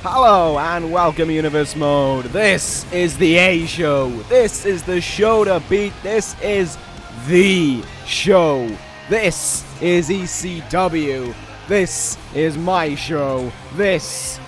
Hello and welcome Universe Mode. This is the A Show. This is the show to beat. This is the show. This is ECW. This is my show. This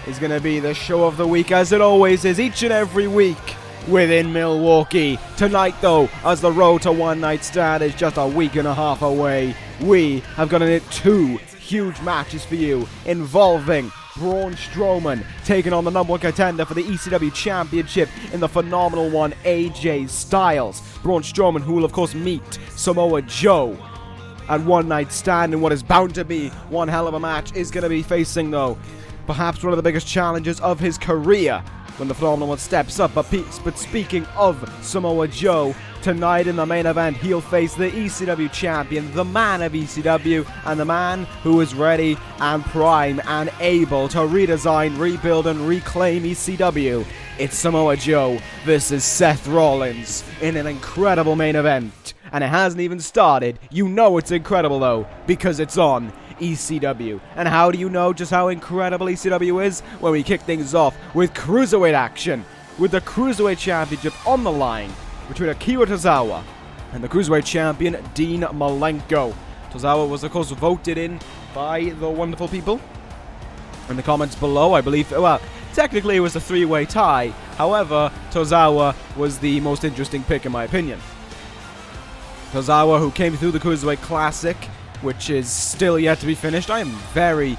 is going to be the show of the week, as it always is each and every week within Milwaukee. Tonight though, as the road to One Night Stand is just a week and a half away, we have got two huge matches for you involving Braun Strowman taking on the #1 contender for the ECW Championship in the phenomenal one, AJ Styles. Braun Strowman, who will of course meet Samoa Joe at One Night Stand in what is bound to be one hell of a match, is going to be facing though perhaps one of the biggest challenges of his career when the phenomenal one steps up. But speaking of Samoa Joe, tonight in the main event, he'll face the ECW champion, the man of ECW, and the man who is ready and prime and able to redesign, rebuild, and reclaim ECW. It's Samoa Joe versus Seth Rollins in an incredible main event. And it hasn't even started. You know it's incredible though, because it's on ECW. And how do you know just how incredible ECW is? When we kick things off with Cruiserweight action, with the Cruiserweight Championship on the line between Akira Tozawa and the Cruiserweight Champion, Dean Malenko. Tozawa was, of course, voted in by the wonderful people in the comments below. I believe, well, technically it was a three-way tie. However, Tozawa was the most interesting pick in my opinion. Tozawa, who came through the Cruiserweight Classic, which is still yet to be finished. I am very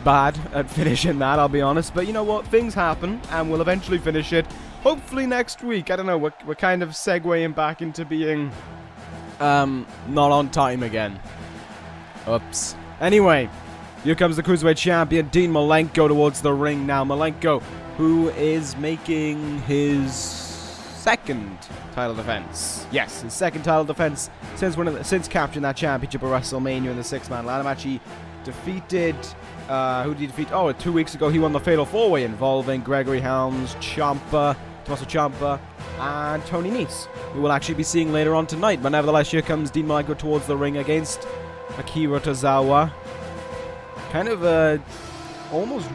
bad at finishing that, I'll be honest. But you know what? Things happen, and we'll eventually finish it. Hopefully next week. I don't know, we're kind of segueing back into being not on time again. Oops. Anyway, here comes the Cruiserweight Champion, Dean Malenko, towards the ring now. Malenko, who is making his second title defense. Yes, his second title defense since capturing that championship at WrestleMania in the six-man ladder match. He defeated... who did he defeat? Oh, 2 weeks ago he won the Fatal 4-Way involving Gregory Helms, Ciampa, Tomasso Ciampa, and Tony Nese, who we'll actually be seeing later on tonight. But nevertheless, here comes Dean Malenko towards the ring against Akira Tozawa. Kind of almost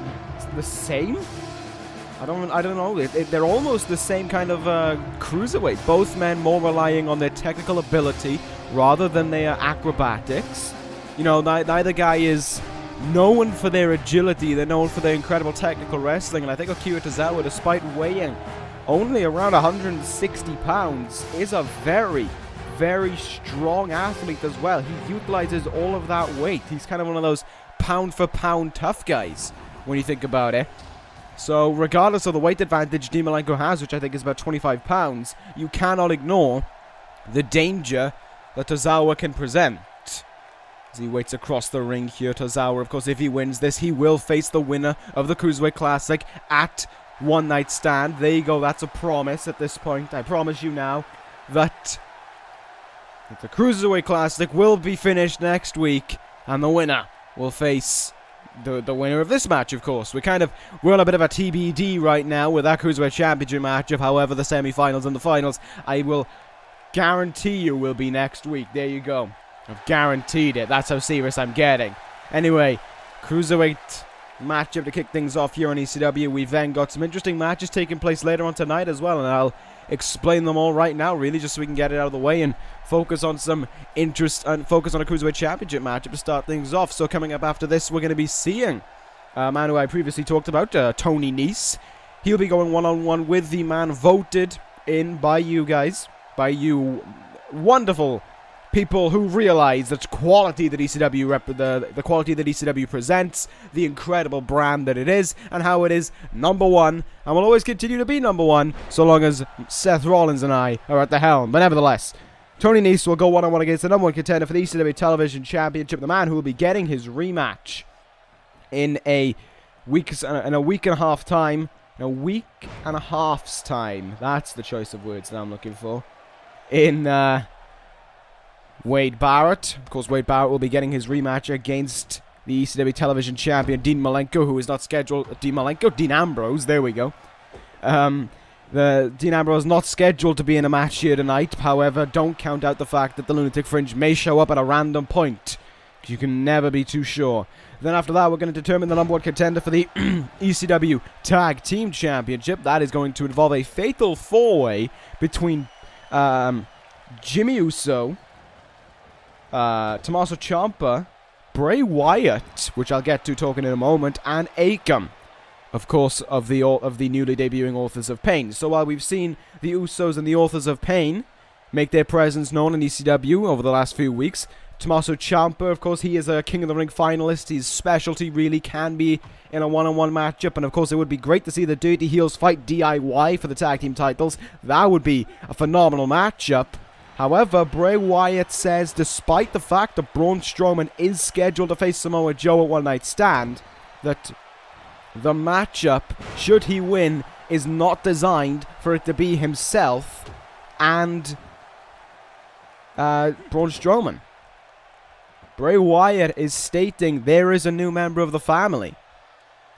the same. I don't know. They're almost the same kind of cruiserweight. Both men more relying on their technical ability rather than their acrobatics. You know, neither guy is known for their agility. They're known for their incredible technical wrestling. And I think Akira Tozawa, despite weighing only around 160 pounds, is a very, very strong athlete as well. He utilizes all of that weight. He's kind of one of those pound-for-pound tough guys when you think about it. So regardless of the weight advantage Dean Malenko has, which I think is about 25 pounds, you cannot ignore the danger that Tozawa can present. As he waits across the ring here, Tozawa, of course, if he wins this, he will face the winner of the Cruiserweight Classic at One Night Stand. There you go, that's a promise at this point. I promise you now that the Cruiserweight Classic will be finished next week, and the winner will face the winner of this match, of course. We're on a bit of a TBD right now with that Cruiserweight Championship matchup. However, the semi-finals and the finals, I will guarantee you will be next week. There you go. I've guaranteed it. That's how serious I'm getting. Anyway, Cruiserweight matchup to kick things off here on ECW. We've then got some interesting matches taking place later on tonight as well, and I'll explain them all right now, really, just so we can get it out of the way and focus on some interest and focus on a Cruiserweight Championship matchup to start things off. So coming up after this, we're going to be seeing a man who I previously talked about, Tony Nese. He'll be going one-on-one with the man voted in by you guys, by you wonderful people who realize the quality that ECW the quality that ECW presents, the incredible brand that it is, and how it is number one, and will always continue to be number one so long as Seth Rollins and I are at the helm. But nevertheless, Tony Nese will go one-on-one against the #1 contender for the ECW Television Championship, the man who will be getting his rematch in a week and a half's time. That's the choice of words that I'm looking for. In Wade Barrett. Of course, Wade Barrett will be getting his rematch against the ECW Television Champion, Dean Malenko, who is not scheduled... Dean Ambrose, there we go. Dean Ambrose is not scheduled to be in a match here tonight. However, don't count out the fact that the Lunatic Fringe may show up at a random point You can never be too sure. Then after that, we're going to determine the number 1 contender for the ECW Tag Team Championship. That is going to involve a fatal 4-way between Jimmy Uso, Tomasso Ciampa, Bray Wyatt, which I'll get to talking in a moment, and Akam, of course, of the newly debuting Authors of Pain. So while we've seen the Usos and the Authors of Pain make their presence known in ECW over the last few weeks, Tomasso Ciampa, of course, he is a King of the Ring finalist. His specialty really can be in a one-on-one matchup, and of course it would be great to see the Dirty Heels fight DIY for the tag team titles. That would be a phenomenal matchup. However, Bray Wyatt says, despite the fact that Braun Strowman is scheduled to face Samoa Joe at One Night Stand, that the matchup, should he win, is not designed for it to be himself and Braun Strowman. Bray Wyatt is stating there is a new member of the family,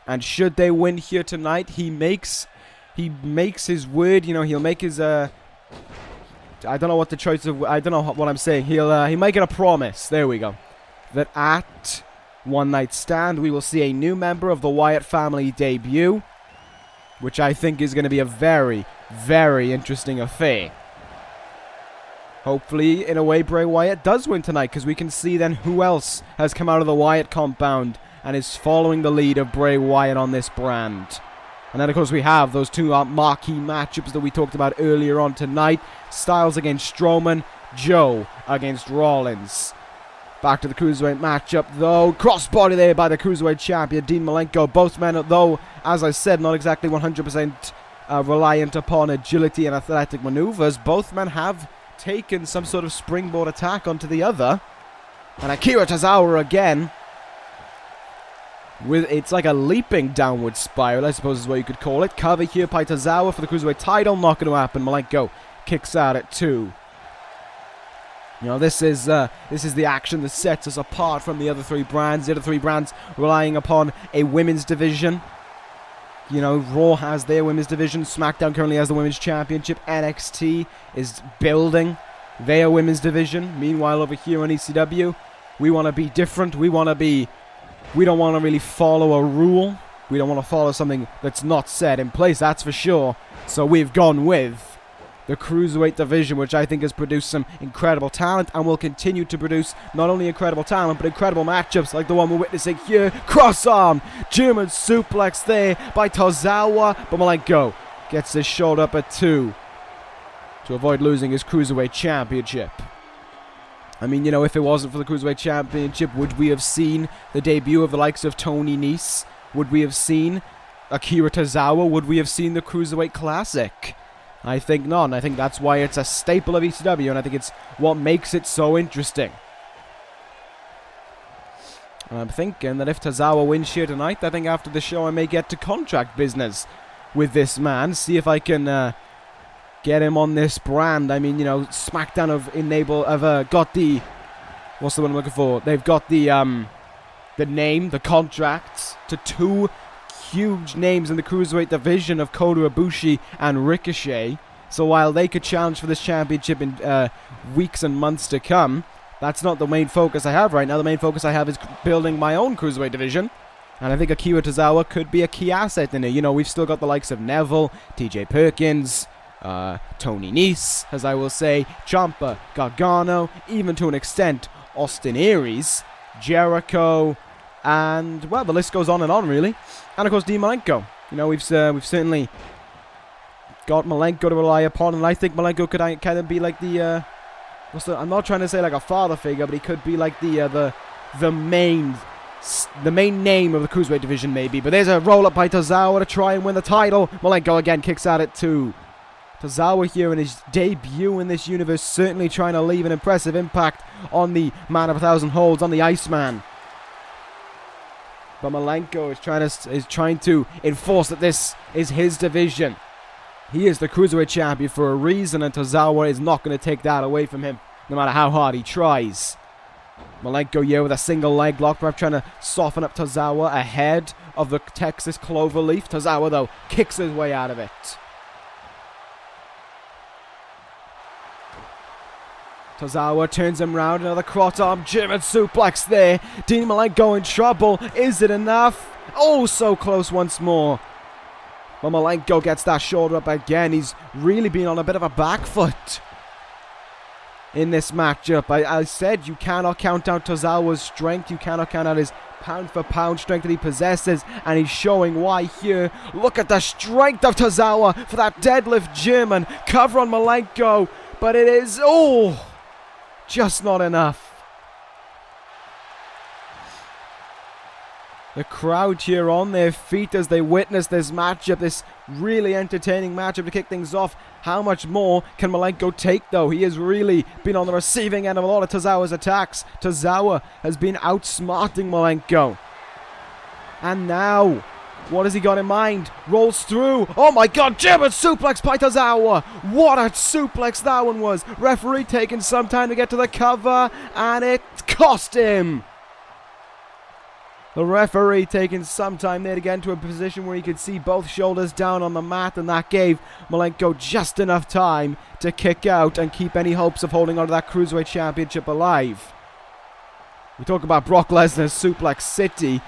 and should they win here tonight, he makes his word. You know, he'll make his I don't know what the choice of, I don't know what I'm saying. He might get a promise. There we go. That at One Night Stand, we will see a new member of the Wyatt family debut, which I think is going to be a very, very interesting affair. Hopefully, in a way, Bray Wyatt does win tonight, because we can see then who else has come out of the Wyatt compound and is following the lead of Bray Wyatt on this brand. And then, of course, we have those two marquee matchups that we talked about earlier on tonight. Styles against Strowman, Joe against Rollins. Back to the Cruiserweight matchup, though. Crossbody there by the Cruiserweight champion, Dean Malenko. Both men, though, as I said, not exactly 100% reliant upon agility and athletic maneuvers. Both men have taken some sort of springboard attack onto the other. And Akira Tozawa again. It's like a leaping downward spiral, I suppose is what you could call it. Cover here by Tozawa for the Cruiserweight title. Not going to happen. Malenko kicks out at 2. You know, this is the action that sets us apart from the other 3 brands. The other 3 brands relying upon a women's division. You know, Raw has their women's division. SmackDown currently has the women's championship. NXT is building their women's division. Meanwhile, over here on ECW, we want to be different. We don't want to really follow a rule. We don't want to follow something that's not set in place, that's for sure. So we've gone with the Cruiserweight division, which I think has produced some incredible talent and will continue to produce not only incredible talent, but incredible matchups like the one we're witnessing here. Cross-arm, German suplex there by Tozawa, but Malenko gets this showed up at 2 to avoid losing his Cruiserweight Championship. I mean, you know, if it wasn't for the Cruiserweight Championship, would we have seen the debut of the likes of Tony Nese? Would we have seen Akira Tozawa? Would we have seen the Cruiserweight Classic? I think not, and I think that's why it's a staple of ECW, and I think it's what makes it so interesting. And I'm thinking that if Tozawa wins here tonight, I think after the show I may get to contract business with this man, see if I can get him on this brand. I mean, you know, SmackDown have got the, what's the one I'm looking for? They've got the name, the contracts to 2 huge names in the Cruiserweight division of Kota Ibushi and Ricochet. So while they could challenge for this championship in weeks and months to come, that's not the main focus I have right now. The main focus I have is building my own Cruiserweight division. And I think Akira Tozawa could be a key asset in it. You know, we've still got the likes of Neville, TJ Perkins, Tony Nese, as I will say, Ciampa, Gargano, even to an extent Austin Aries, Jericho, and, well, the list goes on and on, really. And, of course, Dean Malenko. You know, we've certainly got Malenko to rely upon, and I think Malenko could kind of be like the, I'm not trying to say like a father figure, but he could be like the main name of the Cruiserweight division, maybe. But there's a roll-up by Tozawa to try and win the title. Malenko again kicks out at 2. Tozawa here in his debut in this universe, certainly trying to leave an impressive impact on the Man of 1,000 Holds, on the Iceman. But Malenko is trying to enforce that this is his division. He is the Cruiserweight champion for a reason, and Tozawa is not going to take that away from him, no matter how hard he tries. Malenko here with a single leg lock, perhaps trying to soften up Tozawa ahead of the Texas Cloverleaf. Tozawa, though, kicks his way out of it. Tozawa turns him round, another cross arm German suplex there. Dean Malenko in trouble. Is it enough? Oh, so close once more. But Malenko gets that shoulder up again. He's really been on a bit of a back foot in this matchup. I said you cannot count out Tozawa's strength. You cannot count out his pound for pound strength that he possesses. And he's showing why here. Look at the strength of Tozawa for that deadlift German. Cover on Malenko. But it is, just not enough. The crowd here on their feet as they witness this matchup, this really entertaining matchup to kick things off. How much more can Malenko take, though? He has really been on the receiving end of a lot of Tozawa's attacks. Tozawa has been outsmarting Malenko. And now, what has he got in mind? Rolls through. Oh my god, German suplex by Tozawa. What a suplex that one was. Referee taking some time to get to the cover, and it cost him. The referee taking some time there to get into a position where he could see both shoulders down on the mat, and that gave Malenko just enough time to kick out and keep any hopes of holding on to that Cruiserweight Championship alive. We talk about Brock Lesnar's Suplex City,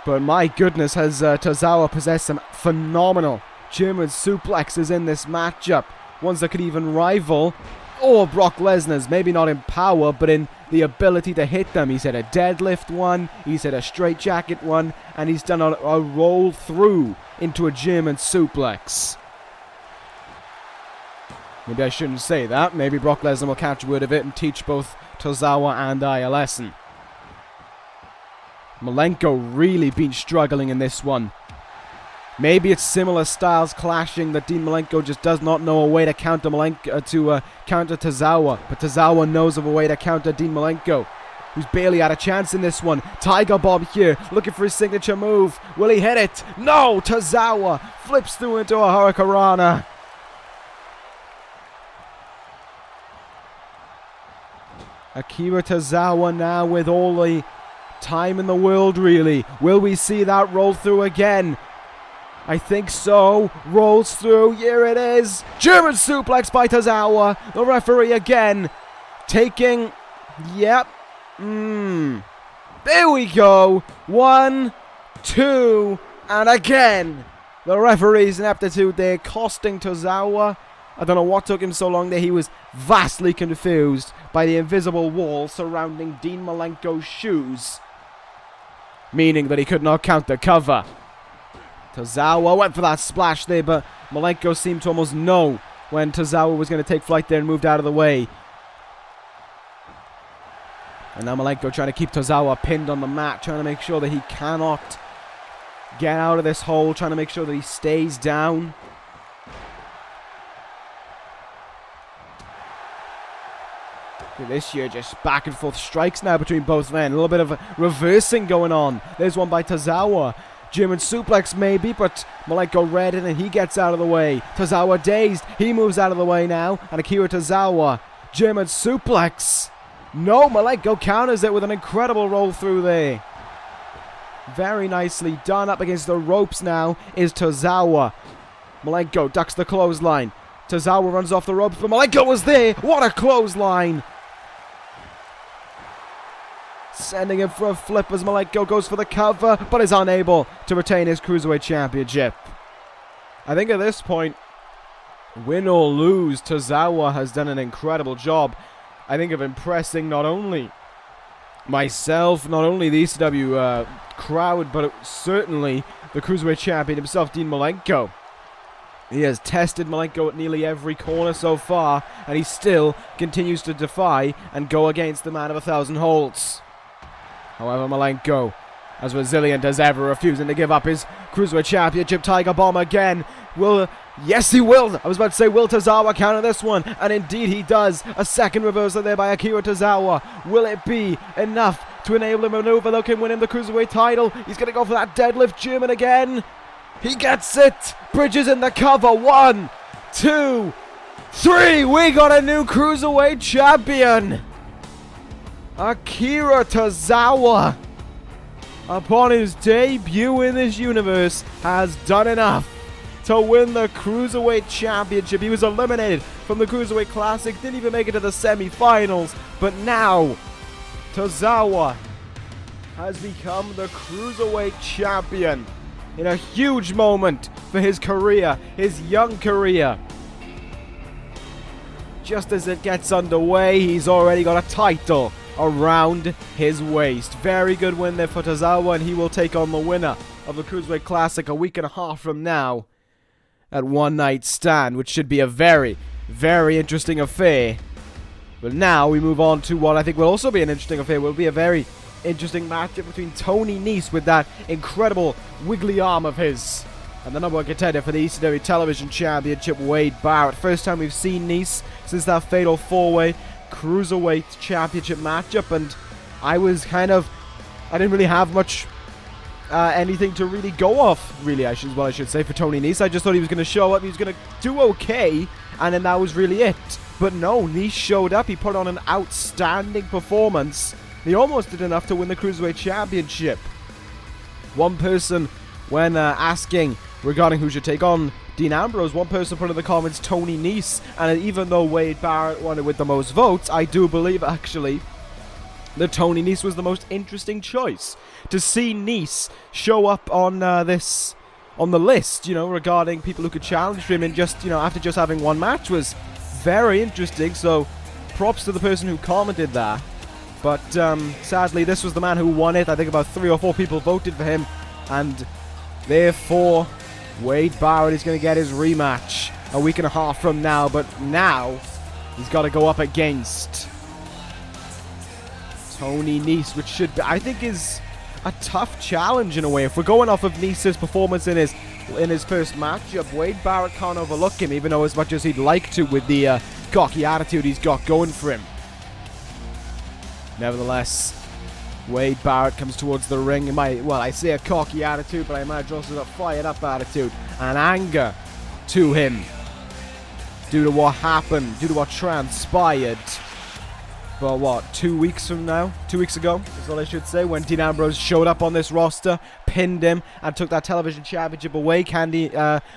but my goodness, has Tozawa possessed some phenomenal German suplexes in this matchup. Ones that could even rival Brock Lesnar's, maybe not in power, but in the ability to hit them. He's hit a deadlift one, he's hit a straight jacket one, and he's done a roll through into a German suplex. Maybe I shouldn't say that. Maybe Brock Lesnar will catch word of it and teach both Tozawa and I a lesson. Malenko really been struggling in this one. Maybe it's similar styles clashing that Dean Malenko just does not know a way to counter counter Tozawa. But Tozawa knows of a way to counter Dean Malenko, who's barely had a chance in this one. Tiger Bomb here, looking for his signature move. Will he hit it? No! Tozawa flips through into a Hurricanrana. Akira Tozawa now with all the time in the world, really. Will we see that roll through again? I think so. Rolls through. Here it is. German suplex by Tozawa. The referee again taking. Yep. There we go. 1, 2, and again. The referee's ineptitude there costing Tozawa. I don't know what took him so long there. He was vastly confused by the invisible wall surrounding Dean Malenko's shoes, meaning that he could not count the cover. Tozawa went for that splash there, but Malenko seemed to almost know when Tozawa was going to take flight there and moved out of the way. And now Malenko trying to keep Tozawa pinned on the mat, trying to make sure that he cannot get out of this hole, trying to make sure that he stays down. This year, just back and forth strikes now between both men. A little bit of a reversing going on. There's one by Tozawa. German suplex maybe, but Malenko read it and he gets out of the way. Tozawa dazed. He moves out of the way now. And Akira Tozawa. German suplex. No, Malenko counters it with an incredible roll through there. Very nicely done. Up against the ropes now is Tozawa. Malenko ducks the clothesline. Tozawa runs off the ropes, but Malenko was there. What a clothesline. Sending him for a flip as Malenko goes for the cover, but is unable to retain his Cruiserweight Championship. I think at this point, win or lose, Tozawa has done an incredible job, I think, of impressing not only myself, not only the ECW crowd, but certainly the Cruiserweight Champion himself, Dean Malenko. He has tested Malenko at nearly every corner so far, and he still continues to defy and go against the man of 1,000 holds. However, Malenko, as resilient as ever, refusing to give up his Cruiserweight Championship. Tiger Bomb again. Yes, he will. I was about to say, will Tozawa counter this one? And indeed he does. A second reversal there by Akira Tozawa. Will it be enough to enable him to maneuver that can win him the Cruiserweight title? He's going to go for that deadlift German again. He gets it. Bridges in the cover. 1, 2, 3. We got a new Cruiserweight Champion. Akira Tozawa, upon his debut in this universe, has done enough to win the Cruiserweight Championship. He was eliminated from the Cruiserweight Classic, didn't even make it to the semi-finals, but now Tozawa has become the Cruiserweight Champion in a huge moment for his career, his young career. Just as it gets underway, he's already got a title around his waist. Very good win there for Tozawa, and he will take on the winner of the Cruiserweight Classic a week and a half from now at One Night Stand, which should be a very, very interesting affair. But now we move on to what I think will also be an interesting affair. Will be a very interesting matchup between Tony Nese with that incredible wiggly arm of his and the number one contender for the ECW Television Championship, Wade Barrett. First time we've seen Nese since that fatal four-way Cruiserweight Championship matchup, and I didn't really have much anything to really go off, really, I should say, for Tony Nese. I just thought he was going to show up, he was going to do okay, and then that was really it. But no, Nese showed up, he put on an outstanding performance. He almost did enough to win the Cruiserweight Championship. One person, when asking regarding who should take on Dean Ambrose, one person put in the comments Tony Nese, and even though Wade Barrett won it with the most votes, I do believe actually that Tony Nese was the most interesting choice. To see Nese show up on on the list, regarding people who could challenge him, and just, after just having one match was very interesting. So props to the person who commented that. But sadly, this was the man who won it. I think about 3 or 4 people voted for him, and therefore Wade Barrett is going to get his rematch a week and a half from now. But now he's got to go up against Tony Nese, which should be, I think, is a tough challenge in a way. If we're going off of Nese's performance in his first matchup, Wade Barrett can't overlook him, even though as much as he'd like to with the cocky attitude he's got going for him. Nevertheless, Wade Barrett comes towards the ring. I say a cocky attitude, but I imagine also a fired up attitude and anger to him due to what happened, due to what transpired. But 2 weeks from now? 2 weeks ago, is what I should say, when Dean Ambrose showed up on this roster, pinned him, and took that television championship away. Can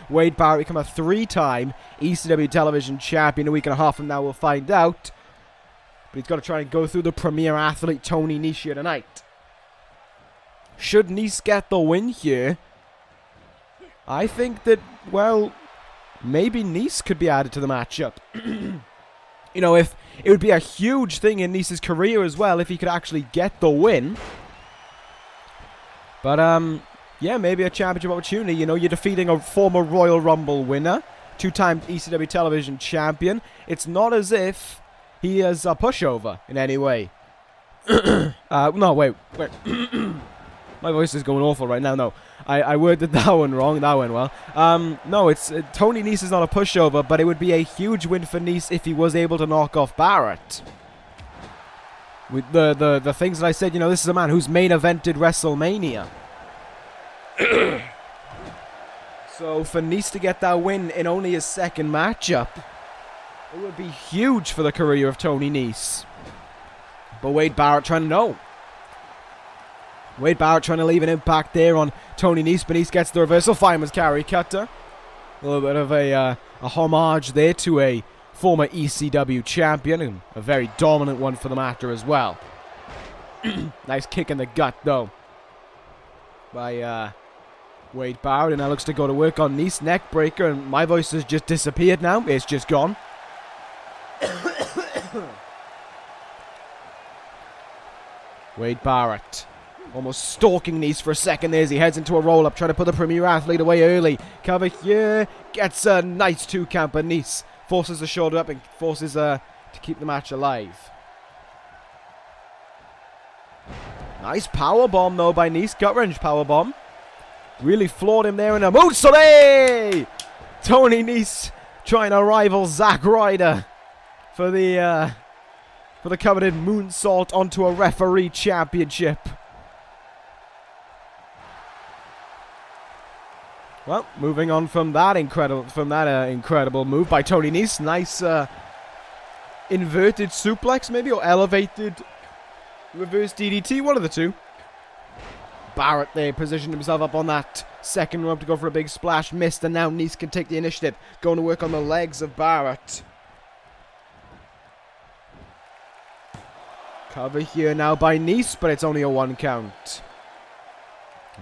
Wade Barrett become a 3-time ECW television champion? A week and a half from now, we'll find out. But he's got to try and go through the premier athlete, Tony Nese, here tonight. Should Nese get the win here, I think that, maybe Nese could be added to the matchup. If it would be a huge thing in Nese's career as well if he could actually get the win. But, maybe a championship opportunity. You're defeating a former Royal Rumble winner, 2-time ECW television champion. It's not as if he is a pushover in any way. No, wait. My voice is going awful right now. No, I worded that one wrong. That went well. No, it's Tony Nese is not a pushover, but it would be a huge win for Nese if he was able to knock off Barrett. With the things that I said, this is a man who's main evented WrestleMania. So for Nese to get that win in only his second matchup, it would be huge for the career of Tony Nese. But Wade Barrett trying to leave an impact there on Tony Nese, but Nese gets the reversal fireman's carry cutter. A little bit of a homage there to a former ECW champion, and a very dominant one for the matter as well. Nice kick in the gut, though, by Wade Barrett, and that looks to go to work on Nese. Neck breaker, and my voice has just disappeared now. It's just gone. Wade Barrett almost stalking Nese for a second there as he heads into a roll-up, trying to put the premier athlete away early. Cover here, gets a nice 2-count, but Nese forces the shoulder up and forces to keep the match alive. Nice powerbomb though by Nese, gut-wrench powerbomb. Really floored him there in a moonsault. Tony Nese trying to rival Zack Ryder for the coveted moonsault onto a referee championship. Well, moving on from that incredible move by Tony Nese. Nice inverted suplex maybe, or elevated reverse DDT, one of the two. Barrett there positioned himself up on that Second rope to go for a big splash. Missed, and now Nese can take the initiative. Going to work on the legs of Barrett. Cover here now by Nese, but it's only a 1 count.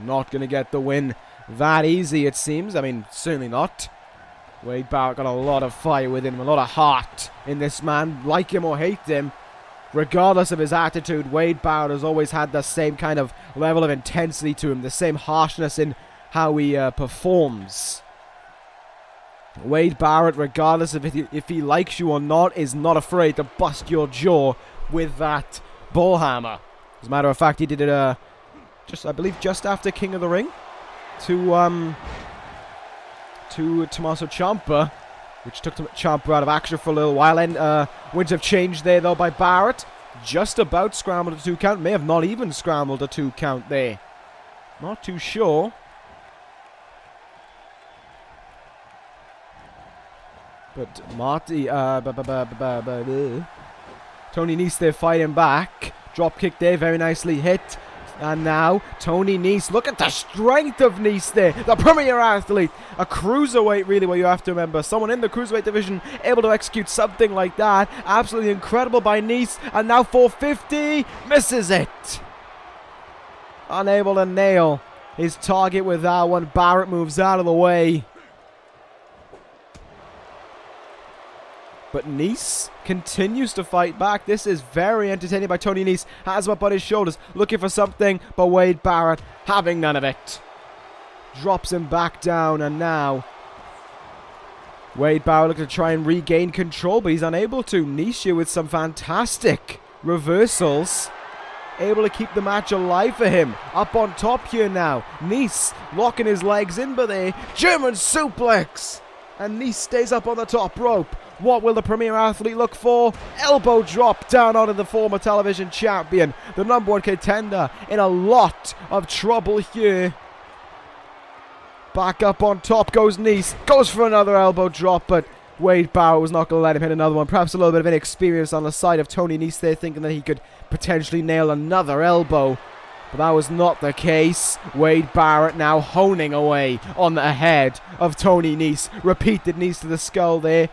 Not going to get the win that easy, it seems. I mean, certainly not. Wade Barrett got a lot of fire within him, a lot of heart in this man. Like him or hate him, regardless of his attitude, Wade Barrett has always had the same kind of level of intensity to him, the same harshness in how he performs. Wade Barrett, regardless of if he likes you or not, is not afraid to bust your jaw with that bullhammer. As a matter of fact, he did it I believe just after King of the Ring to Tommaso Ciampa, which took Ciampa out of action for a little while. And winds have changed there though by Barrett. Just about scrambled a 2 count. May have not even scrambled a 2 count there. Not too sure. But Tony Nese there fighting back. Drop kick there, very nicely hit. And now, Tony Nese, look at the strength of Nese there. The premier athlete. A cruiserweight, really, what you have to remember. Someone in the cruiserweight division able to execute something like that. Absolutely incredible by Nese. And now 450. Misses it. Unable to nail his target with that one. Barrett moves out of the way. But Nese continues to fight back. This is very entertaining by Tony Nese. Has him up on his shoulders, looking for something, but Wade Barrett having none of it. Drops him back down, and now Wade Barrett looking to try and regain control, but he's unable to. Nese with some fantastic reversals. Able to keep the match alive for him. Up on top here now. Nese locking his legs in, but there. German suplex. And Nese stays up on the top rope. What will the premier athlete look for? Elbow drop down onto the former television champion. The #1 contender in a lot of trouble here. Back up on top goes Nese. Goes for another elbow drop, but Wade Barrett was not going to let him hit another one. Perhaps a little bit of inexperience on the side of Tony Nese there, thinking that he could potentially nail another elbow. But that was not the case. Wade Barrett now honing away on the head of Tony Nese. Repeated knees to the skull there.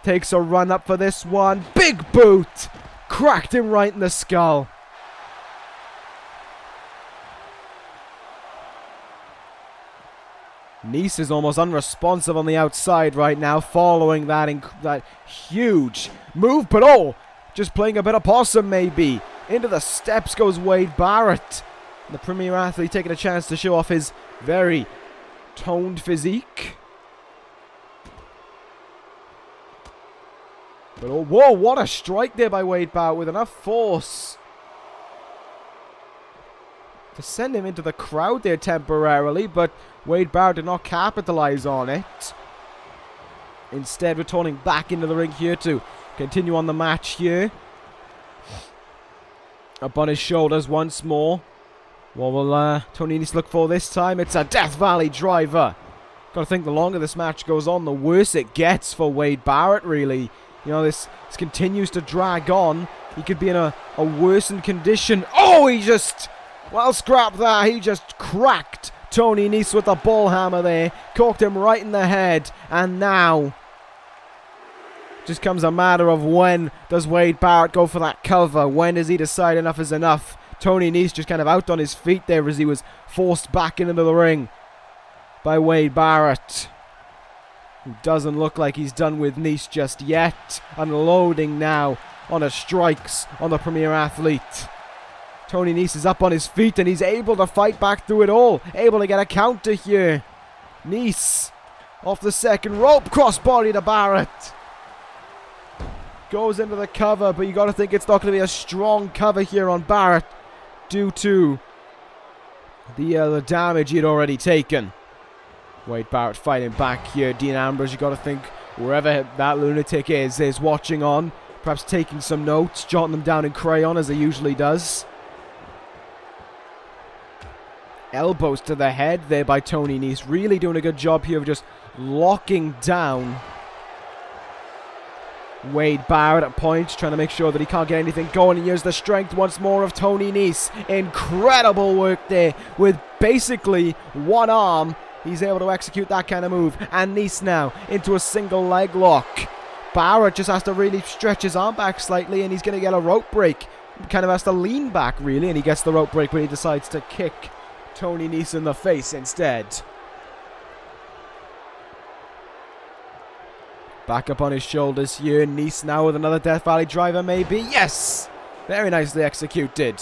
Takes a run up for this one. Big boot. Cracked him right in the skull. Nese is almost unresponsive on the outside right now, following that huge move. But oh, just playing a bit of possum maybe. Into the steps goes Wade Barrett. The premier athlete taking a chance to show off his very toned physique. But oh, whoa, what a strike there by Wade Barrett with enough force to send him into the crowd there temporarily, but Wade Barrett did not capitalize on it. Instead, returning back into the ring here to continue on the match here. Up on his shoulders once more. What will Tony Nese look for this time? It's a Death Valley driver. Gotta think the longer this match goes on, the worse it gets for Wade Barrett, really. You know, this continues to drag on. He could be in a worsened condition. Oh, he just... Well, scrap that. He just cracked Tony Nese with the ball hammer there. Corked him right in the head. And now... just comes a matter of when does Wade Barrett go for that cover. When does he decide enough is enough? Tony Nese just kind of out on his feet there as he was forced back into the ring by Wade Barrett. Who doesn't look like he's done with Nese just yet. Unloading now on the strikes on the premier athlete. Tony Nese is up on his feet and he's able to fight back through it all. Able to get a counter here. Nese off the second rope. Crossbody to Barrett. Goes into the cover, but you got to think it's not going to be a strong cover here on Barrett due to the damage he had already taken. Wade Barrett fighting back here. Dean Ambrose, you got to think wherever that lunatic is watching on, perhaps taking some notes, jotting them down in crayon as he usually does. Elbows to the head there by Tony Nese. Really doing a good job here of just locking down Wade Barrett at points, trying to make sure that he can't get anything going. He uses the strength once more of Tony Nese. Incredible work there with basically one arm. He's able to execute that kind of move. And Nese now into a single leg lock. Barrett just has to really stretch his arm back slightly and he's going to get a rope break. Kind of has to lean back really and he gets the rope break, but he decides to kick Tony Nese in the face instead. Back up on his shoulders here. Nese now with another Death Valley driver maybe. Yes! Very nicely executed.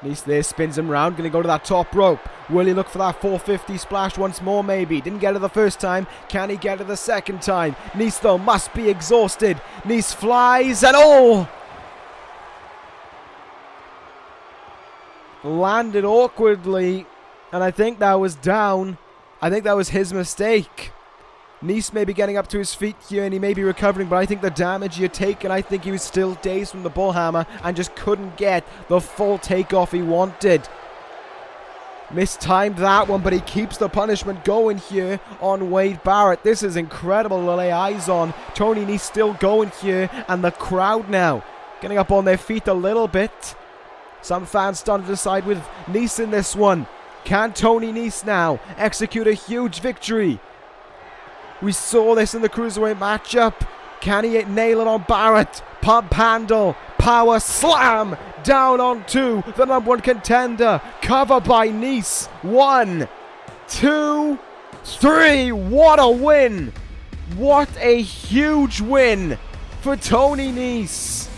Nese there spins him round. Going to go to that top rope. Will he look for that 450 splash once more maybe? Didn't get it the first time. Can he get it the second time? Nese though must be exhausted. Nese flies and oh! Landed awkwardly. And I think that was down. I think that was his mistake. Nese may be getting up to his feet here and he may be recovering, but I think the damage he had taken, I think he was still dazed from the bullhammer and just couldn't get the full takeoff he wanted. Mistimed that one, but he keeps the punishment going here on Wade Barrett. This is incredible to lay eyes on. Tony Nese still going here and the crowd now getting up on their feet a little bit. Some fans starting to side with Nese in this one. Can Tony Nese now execute a huge victory? We saw this in the Cruiserweight matchup. Can he nail it on Barrett? Pump handle. Power slam. Down onto the number one contender. Cover by Nese. 1, 2, 3. What a win. What a huge win for Tony Nese.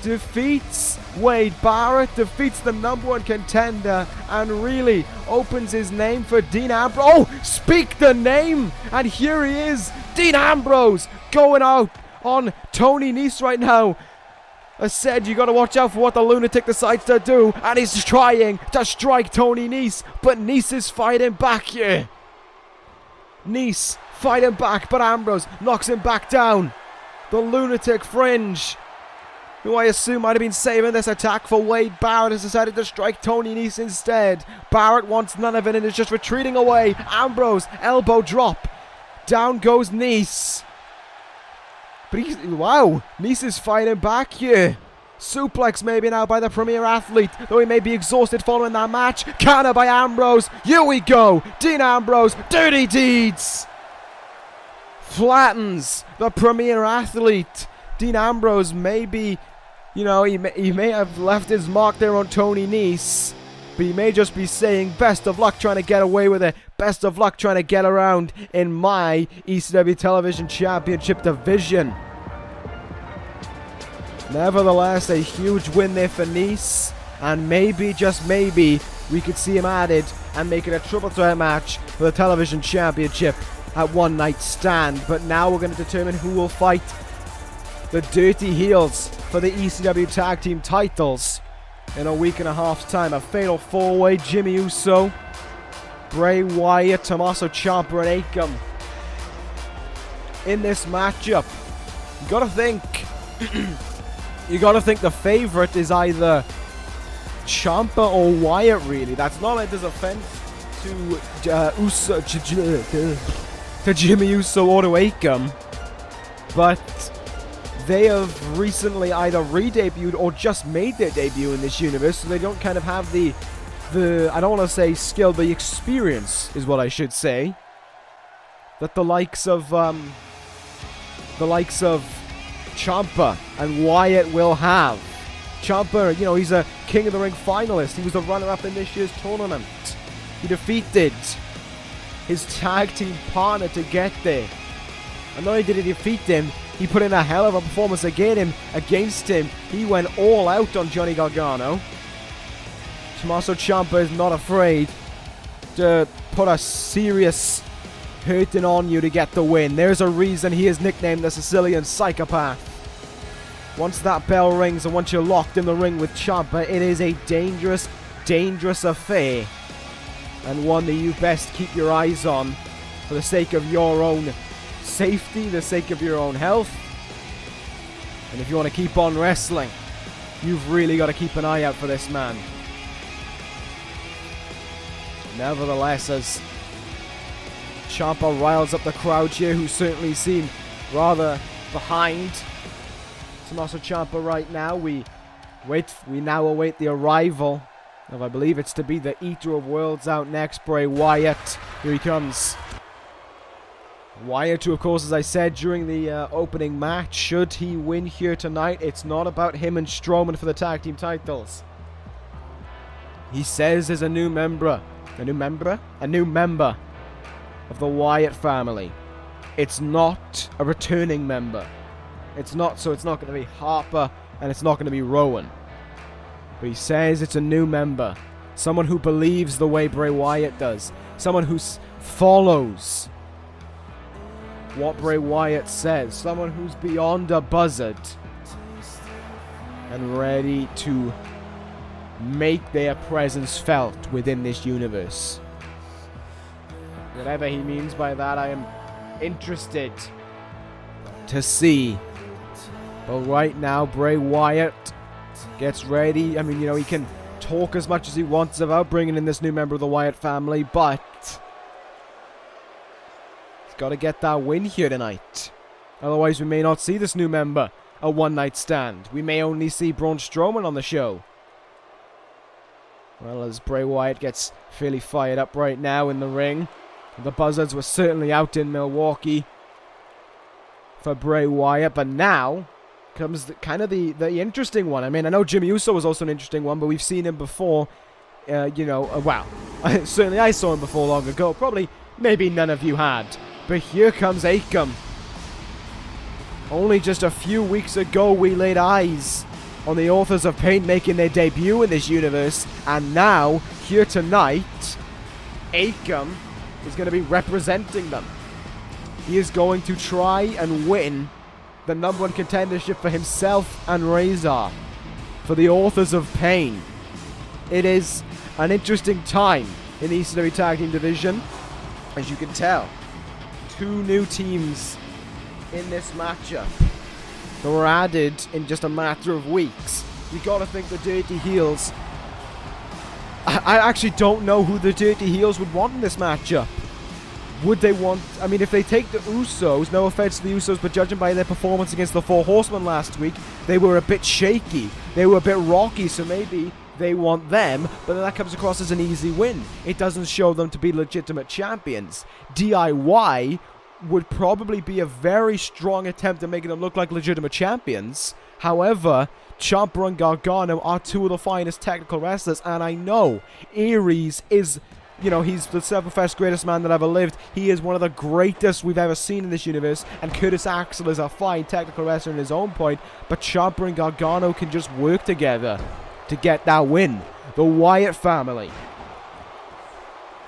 Defeats Wade Barrett, defeats the number one contender, and really opens his name for Dean Ambrose. Oh, speak the name! And here he is, Dean Ambrose, going out on Tony Nese right now. As said, you got to watch out for what the lunatic decides to do, and he's trying to strike Tony Nese, but Nese is fighting back here. Nese fighting back, but Ambrose knocks him back down. The lunatic fringe, who I assume might have been saving this attack for Wade Barrett, has decided to strike Tony Nese instead. Barrett wants none of it and is just retreating away. Ambrose, elbow drop. Down goes Nese. But wow, Nese is fighting back here. Suplex maybe now by the premier athlete, though he may be exhausted following that match. Counter by Ambrose. Here we go. Dean Ambrose, dirty deeds. Flattens the premier athlete. Dean Ambrose may be, you know, he may have left his mark there on Tony Nese, but he may just be saying best of luck trying to get away with it. Best of luck trying to get around in my ECW Television Championship division. Nevertheless, a huge win there for Nese, and maybe, just maybe, we could see him added and make it a triple threat match for the Television Championship at One Night Stand. But now we're going to determine who will fight the Dirty Heels for the ECW Tag Team titles in a week and a half's time. A fatal four-way: Jimmy Uso, Bray, Wyatt, Tomasso, Ciampa, and Akam. In this matchup, you gotta think the favorite is either Ciampa or Wyatt. Really, that's not like there's offense to Jimmy Uso or to Akam, but they have recently either re-debuted or just made their debut in this universe, so they don't kind of have the I don't want to say skill, the experience is what I should say, that the likes of Ciampa and Wyatt will have. Ciampa, you know, he's a King of the Ring finalist. He was the runner-up in this year's tournament. He defeated his tag team partner to get there. And not only did he defeat him, he put in a hell of a performance against him. He went all out on Johnny Gargano. Tommaso Ciampa is not afraid to put a serious hurting on you to get the win. There's a reason he is nicknamed the Sicilian Psychopath. Once that bell rings and once you're locked in the ring with Ciampa, it is a dangerous, dangerous affair. And one that you best keep your eyes on for the sake of your own safety, the sake of your own health. And if you want to keep on wrestling, you've really got to keep an eye out for this man. Nevertheless, as Ciampa riles up the crowd here, who certainly seem rather behind Tomasso Ciampa right now. We now await the arrival of, I believe it's to be the Eater of Worlds out next, Bray Wyatt. Here he comes. Wyatt, who, of course, as I said during the opening match, should he win here tonight, it's not about him and Strowman for the tag team titles. He says there's a new member of the Wyatt family. It's not a returning member. It's not going to be Harper, and it's not going to be Rowan. But he says it's a new member. Someone who believes the way Bray Wyatt does. Someone who follows what Bray Wyatt says. Someone who's beyond a buzzard and ready to make their presence felt within this universe. Whatever he means by that, I am interested to see. But right now, Bray Wyatt gets ready. I mean, he can talk as much as he wants about bringing in this new member of the Wyatt family, but he's got to get that win here tonight. Otherwise, we may not see this new member a one-night stand. We may only see Braun Strowman on the show. Well, as Bray Wyatt gets fairly fired up right now in the ring. The Buzzards were certainly out in Milwaukee for Bray Wyatt, but now comes the interesting one. I mean, I know Jimmy Uso was also an interesting one, but we've seen him before. Wow. Certainly I saw him before long ago. Probably, maybe none of you had. But here comes Akam. Only just a few weeks ago, we laid eyes on the Authors of Pain making their debut in this universe, and now, here tonight, Akam is going to be representing them. He is going to try and win the number one contendership for himself and Razor, for the Authors of Pain. It is an interesting time in the ECW Tag Team division. As you can tell, two new teams in this matchup that were added in just a matter of weeks. You gotta think the Dirty Heels. I actually don't know who the Dirty Heels would want in this matchup. Would they want... I mean, if they take the Usos, no offense to the Usos, but judging by their performance against the Four Horsemen last week, they were a bit shaky. They were a bit rocky, so maybe they want them, but then that comes across as an easy win. It doesn't show them to be legitimate champions. DIY would probably be a very strong attempt at making them look like legitimate champions. However, Ciampa and Gargano are two of the finest technical wrestlers, and I know Aries is... he's the self-professed greatest man that ever lived. He is one of the greatest we've ever seen in this universe. And Curtis Axel is a fine technical wrestler in his own point. But Ciampa and Gargano can just work together to get that win. The Wyatt family.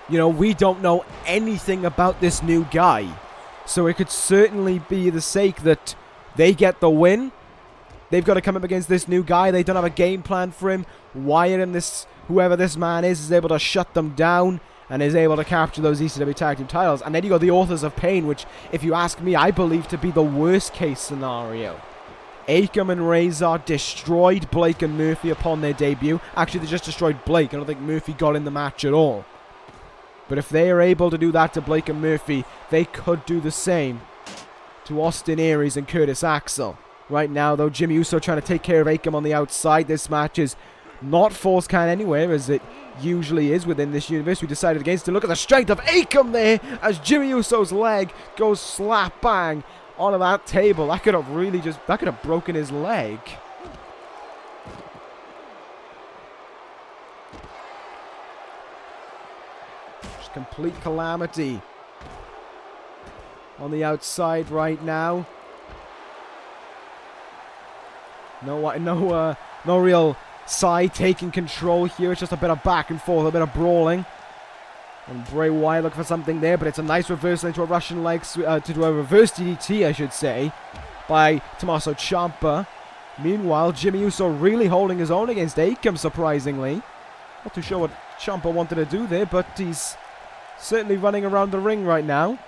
We don't know anything about this new guy. So it could certainly be the sake that they get the win. They've got to come up against this new guy. They don't have a game plan for him. Wyatt and whoever this man is able to shut them down and is able to capture those ECW Tag Team titles. And then you got the Authors of Pain, which, if you ask me, I believe to be the worst case scenario. Akam and Razor destroyed Blake and Murphy upon their debut. Actually, they just destroyed Blake. I don't think Murphy got in the match at all. But if they are able to do that to Blake and Murphy, they could do the same to Austin Aries and Curtis Axel. Right now, though, Jimmy Uso trying to take care of Akam on the outside. This match is not false count anywhere, as it usually is within this universe. We decided against it. Look at the strength of Akam there, as Jimmy Uso's leg goes slap bang onto that table. That could have broken his leg. Just complete calamity on the outside right now. No real side taking control here. It's just a bit of back and forth, a bit of brawling. And Bray Wyatt looking for something there, but it's a nice reversal into a Russian leg, to do a reverse DDT, I should say, by Tomasso Ciampa. Meanwhile, Jimmy Uso really holding his own against Akam, surprisingly. Not too sure what Ciampa wanted to do there, but he's certainly running around the ring right now.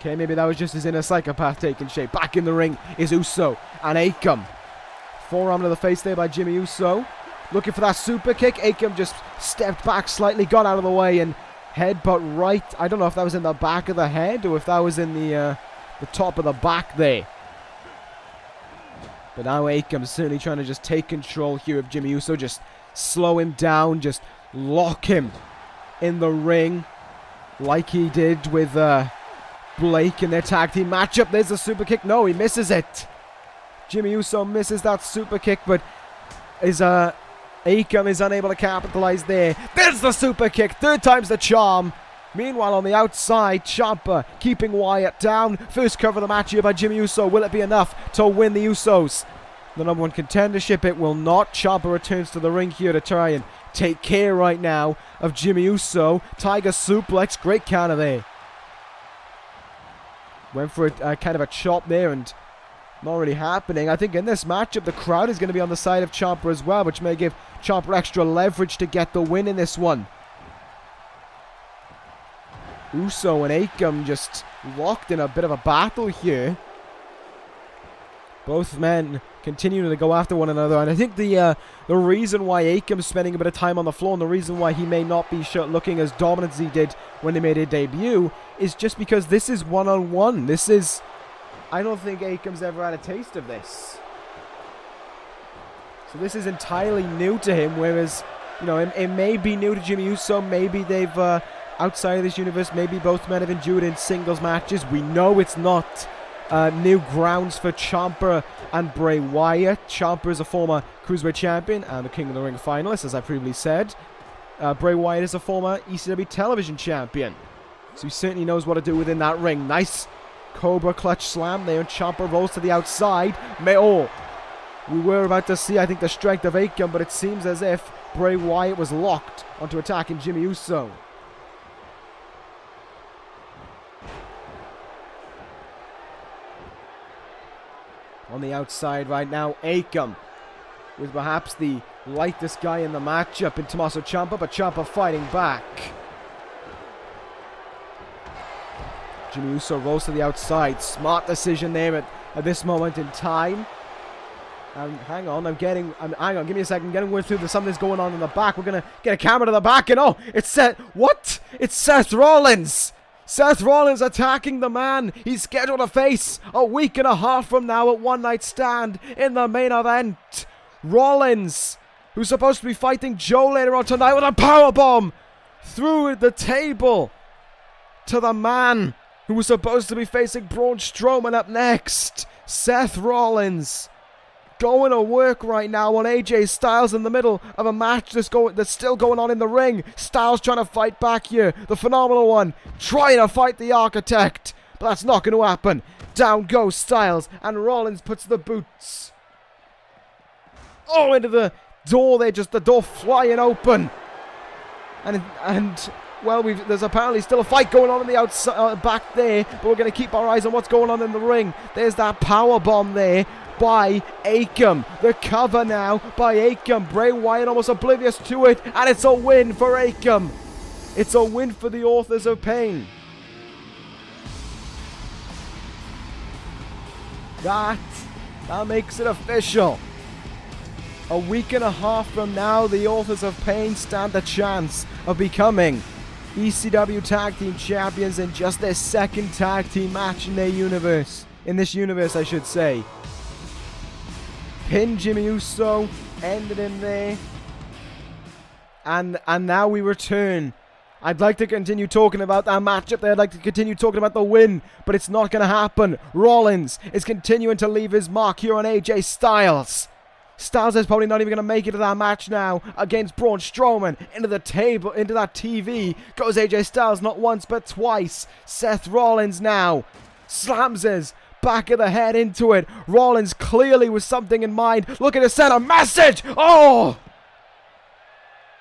Okay, maybe that was just his inner psychopath taking shape. Back in the ring is Uso and Akam. Forearm to the face there by Jimmy Uso. Looking for that super kick. Akam just stepped back slightly, got out of the way, and headbutt right. I don't know if that was in the back of the head or if that was in the top of the back there. But now Akam's certainly trying to just take control here of Jimmy Uso. Just slow him down. Just lock him in the ring like he did with Blake in their tag team matchup. There's a super kick. No, he misses it. Jimmy Uso misses that super kick, but Akam is unable to capitalize there. There's the super kick. Third time's the charm. Meanwhile, on the outside, Ciampa keeping Wyatt down. First cover of the match here by Jimmy Uso. Will it be enough to win the Usos the #1 contendership? It will not. Ciampa returns to the ring here to try and take care right now of Jimmy Uso. Tiger suplex. Great counter there. Went for a kind of a chop there and not really happening. I think in this matchup, the crowd is going to be on the side of Ciampa as well, which may give Ciampa extra leverage to get the win in this one. Uso and Akam just locked in a bit of a battle here. Both men continuing to go after one another. And I think the reason why Akam's spending a bit of time on the floor and the reason why he may not be looking as dominant as he did when he made his debut is just because this is one-on-one. This is... I don't think Akam's ever had a taste of this. So this is entirely new to him, whereas, you know, it may be new to Jimmy Uso. Maybe they've, outside of this universe, maybe both men have endured in singles matches. We know it's not new grounds for Ciampa and Bray Wyatt. Ciampa is a former Cruiserweight Champion and a King of the Ring finalist, as I previously said. Bray Wyatt is a former ECW Television Champion. So he certainly knows what to do within that ring. Nice Cobra clutch slam there, and Ciampa rolls to the outside. We were about to see, I think, the strength of Akam, but it seems as if Bray Wyatt was locked onto attacking Jimmy Uso. On the outside right now, Akam with perhaps the lightest guy in the matchup in Tomasso Ciampa, but Ciampa fighting back. Jimmy Uso rolls to the outside. Smart decision there at this moment in time. Hang on, hang on, give me a second. I'm getting word through that something's going on in the back. We're going to get a camera to the back, and oh, it's Seth. What? It's Seth Rollins. Seth Rollins attacking the man he's scheduled to face a week and a half from now at One Night Stand in the main event. Rollins, who's supposed to be fighting Joe later on tonight, with a powerbomb through the table to the man who was supposed to be facing Braun Strowman up next. Seth Rollins going to work right now on AJ Styles in the middle of a match that's still going on in the ring. Styles trying to fight back here. The Phenomenal One trying to fight the Architect, but that's not going to happen. Down goes Styles, and Rollins puts the boots into the door there, just the door flying open. And well, there's apparently still a fight going on in the outside back there, but we're going to keep our eyes on what's going on in the ring. There's that power bomb there by Akam. The cover now by Akam. Bray Wyatt almost oblivious to it, and it's a win for Akam. It's a win for the Authors of Pain. That makes it official. A week and a half from now, the Authors of Pain stand a chance of becoming ECW Tag Team Champions in just their second tag team match in their universe. In this universe, I should say. Pin Jimmy Uso, ended him there. And now we return. I'd like to continue talking about that matchup there. I'd like to continue talking about the win, but it's not going to happen. Rollins is continuing to leave his mark here on AJ Styles. Styles is probably not even going to make it to that match now against Braun Strowman. Into the table, into that TV goes AJ Styles, not once but twice. Seth Rollins now slams his back of the head into it. Rollins clearly with something in mind, looking to send a message. Oh!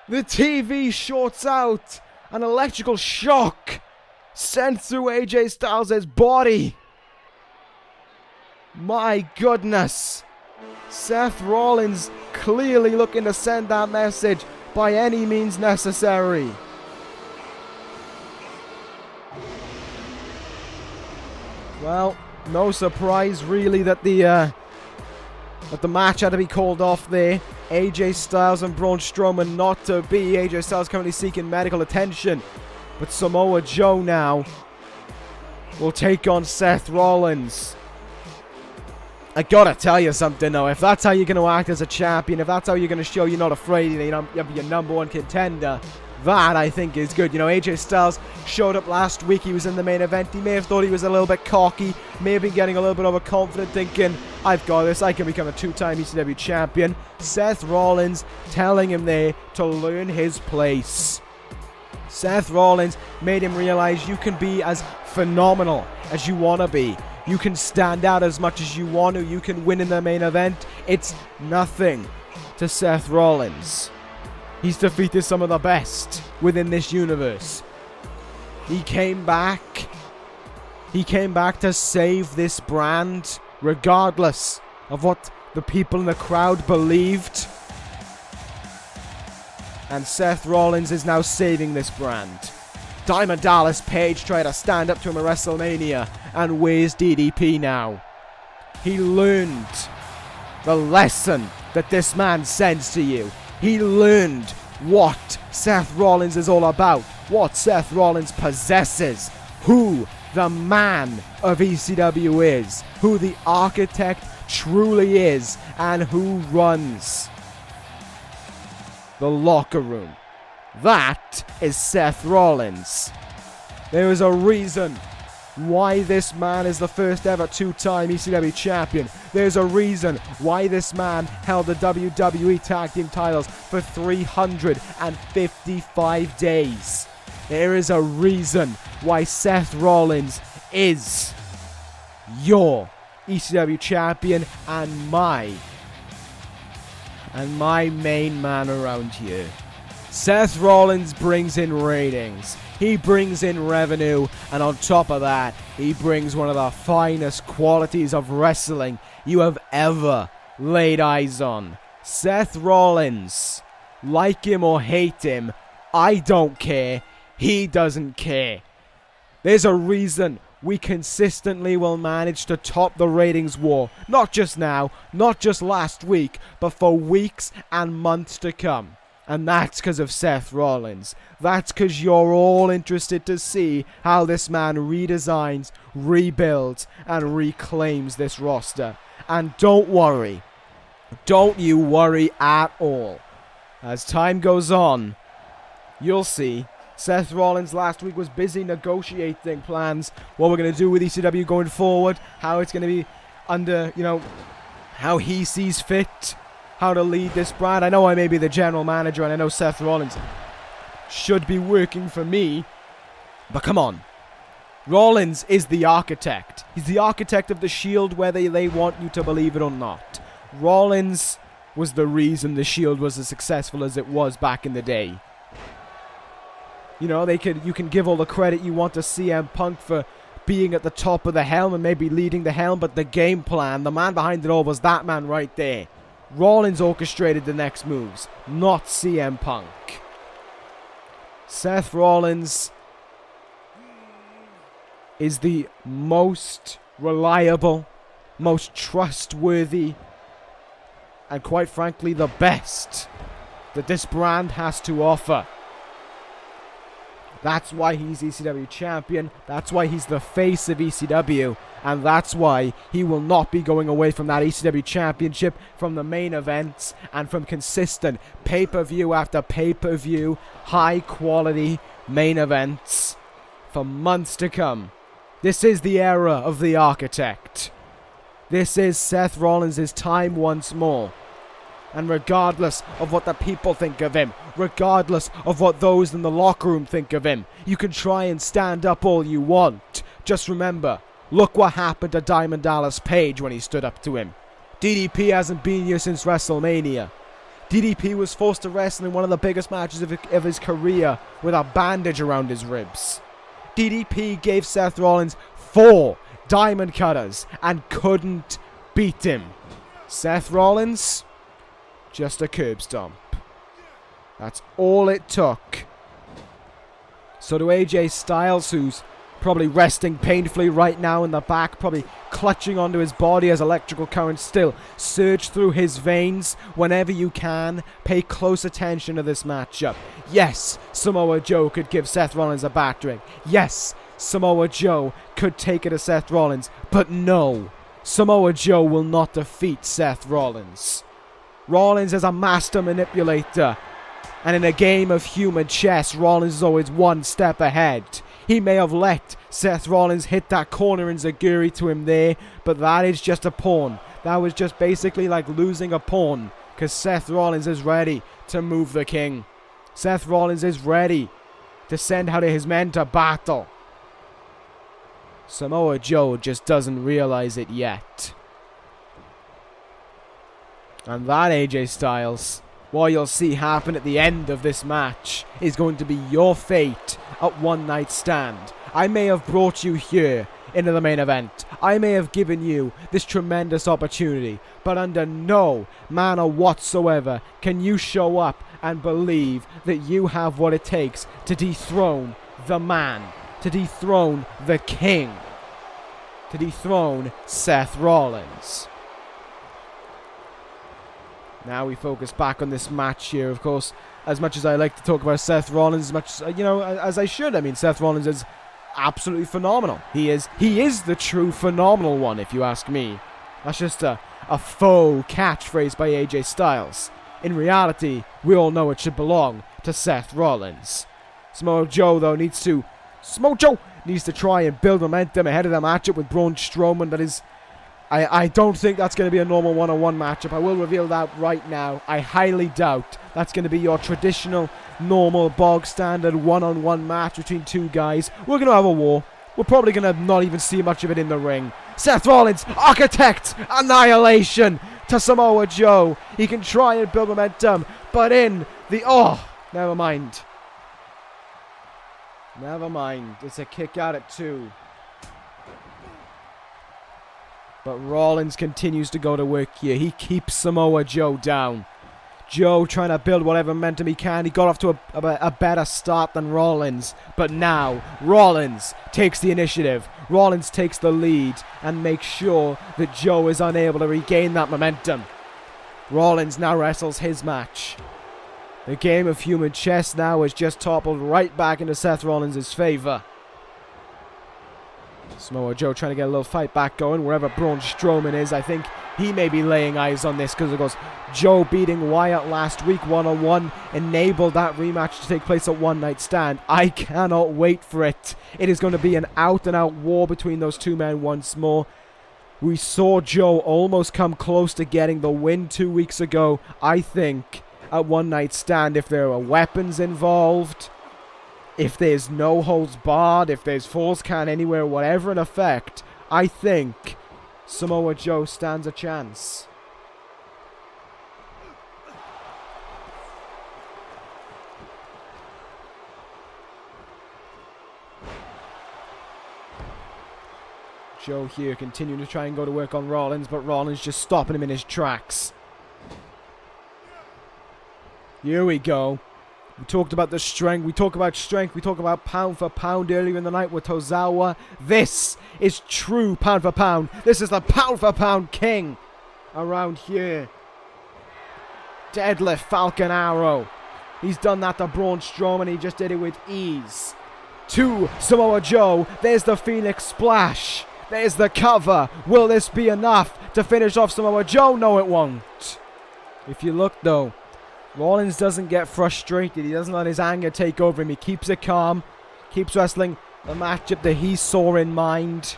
The TV shorts out. An electrical shock sent through AJ Styles' body. My goodness. Seth Rollins clearly looking to send that message by any means necessary. Well, no surprise really that the match had to be called off there. AJ Styles and Braun Strowman not to be. AJ Styles currently seeking medical attention But Samoa Joe now will take on Seth Rollins. I gotta tell you something though, if that's how you're going to act as a champion, if that's how you're going to show you're not afraid, you're your number one contender, that I think is good. You know, AJ Styles showed up last week, he was in the main event, he may have thought he was a little bit cocky, may have been getting a little bit overconfident, thinking, I've got this, I can become a 2-time ECW champion. Seth Rollins telling him there to learn his place. Seth Rollins made him realize you can be as phenomenal as you want to be. You can stand out as much as you want to. You can win in the main event. It's nothing to Seth Rollins. He's defeated some of the best within this universe. He came back. He came back to save this brand, regardless of what the people in the crowd believed. And Seth Rollins is now saving this brand. Diamond Dallas Page tried to stand up to him at WrestleMania, and where's DDP now? He learned the lesson that this man sends to you. He learned what Seth Rollins is all about, what Seth Rollins possesses, who the man of ECW is, who the architect truly is, and who runs the locker room. That is Seth Rollins. There is a reason why this man is the first ever 2-time ECW champion. There's a reason why this man held the WWE Tag Team titles for 355 days. There is a reason why Seth Rollins is your ECW champion and my main man around here. Seth Rollins brings in ratings, he brings in revenue, and on top of that, he brings one of the finest qualities of wrestling you have ever laid eyes on. Seth Rollins, like him or hate him, I don't care, he doesn't care. There's a reason we consistently will manage to top the ratings war, not just now, not just last week, but for weeks and months to come. And that's because of Seth Rollins. That's because you're all interested to see how this man redesigns, rebuilds, and reclaims this roster. And don't worry. Don't you worry at all. As time goes on, you'll see. Seth Rollins last week was busy negotiating plans, what we're going to do with ECW going forward, how it's going to be under, how he sees fit, how to lead this brand. I know I may be the general manager, and I know Seth Rollins should be working for me, but come on. Rollins is the architect. He's the architect of the Shield, whether they want you to believe it or not. Rollins was the reason the Shield was as successful as it was back in the day. You can give all the credit you want to CM Punk for being at the top of the helm and maybe leading the helm, but the game plan, the man behind it all was that man right there. Rollins orchestrated the next moves, not CM Punk. Seth Rollins is the most reliable, most trustworthy, and quite frankly the best that this brand has to offer. That's why he's ECW champion, that's why he's the face of ECW, and that's why he will not be going away from that ECW championship, from the main events, and from consistent pay-per-view after pay-per-view, high-quality main events for months to come. This is the era of the architect. This is Seth Rollins' time once more. And regardless of what the people think of him, regardless of what those in the locker room think of him, you can try and stand up all you want. Just remember, look what happened to Diamond Dallas Page when he stood up to him. DDP hasn't been here since WrestleMania. DDP was forced to wrestle in one of the biggest matches of his career with a bandage around his ribs. DDP gave Seth Rollins 4 diamond cutters and couldn't beat him. Seth Rollins, just a curb stomp. That's all it took. So to AJ Styles, who's probably resting painfully right now in the back, probably clutching onto his body as electrical currents still surge through his veins. Whenever you can, pay close attention to this matchup. Yes, Samoa Joe could give Seth Rollins a battering. Yes, Samoa Joe could take it to Seth Rollins. But no, Samoa Joe will not defeat Seth Rollins. Rollins is a master manipulator. And in a game of human chess, Rollins is always one step ahead. He may have let Seth Rollins hit that corner and Zaguri to him there, but that is just a pawn. That was just basically like losing a pawn, because Seth Rollins is ready to move the king. Seth Rollins is ready to send out his men to battle. Samoa Joe just doesn't realize it yet. And that, AJ Styles, what you'll see happen at the end of this match is going to be your fate at One Night Stand. I may have brought you here into the main event. I may have given you this tremendous opportunity, but under no manner whatsoever can you show up and believe that you have what it takes to dethrone the man, to dethrone the king, to dethrone Seth Rollins. Now we focus back on this match here. Of course, as much as I like to talk about Seth Rollins, as much as, as I should. I mean, Seth Rollins is absolutely phenomenal. He is the true phenomenal one, if you ask me. That's just a faux catchphrase by AJ Styles. In reality, we all know it should belong to Seth Rollins. Samoa Joe, though, needs to try and build momentum ahead of the matchup with Braun Strowman. That is, I don't think that's going to be a normal one-on-one matchup. I will reveal that right now. I highly doubt that's going to be your traditional, normal, bog-standard one-on-one match between two guys. We're going to have a war. We're probably going to not even see much of it in the ring. Seth Rollins, architect, annihilation to Samoa Joe. He can try and build momentum, but never mind. Never mind. It's a kick out at 2. But Rollins continues to go to work here. He keeps Samoa Joe down. Joe trying to build whatever momentum he can. He got off to a better start than Rollins. But now, Rollins takes the initiative. Rollins takes the lead and makes sure that Joe is unable to regain that momentum. Rollins now wrestles his match. The game of human chess now is just toppled right back into Seth Rollins' favor. Samoa Joe trying to get a little fight back going wherever Braun Strowman is. I think he may be laying eyes on this because, of course, Joe beating Wyatt last week one-on-one enabled that rematch to take place at One Night Stand. I cannot wait for it. It is going to be an out-and-out war between those two men once more. We saw Joe almost come close to getting the win 2 weeks ago. I think at One Night Stand, if there are weapons involved, if there's no holds barred, if there's falls count anywhere, whatever in effect, I think Samoa Joe stands a chance. Joe here continuing to try and go to work on Rollins, but Rollins just stopping him in his tracks. Here we go. We talked about the strength. We talk about strength. We talk about pound for pound earlier in the night with Tozawa. This is true pound for pound. This is the pound for pound king around here. Deadlift Falcon Arrow. He's done that to Braun Strowman. He just did it with ease. To Samoa Joe. There's the Phoenix Splash. There's the cover. Will this be enough to finish off Samoa Joe? No, it won't. If you look, though, Rollins doesn't get frustrated. He doesn't let his anger take over him. He keeps it calm. Keeps wrestling the matchup that he saw in mind.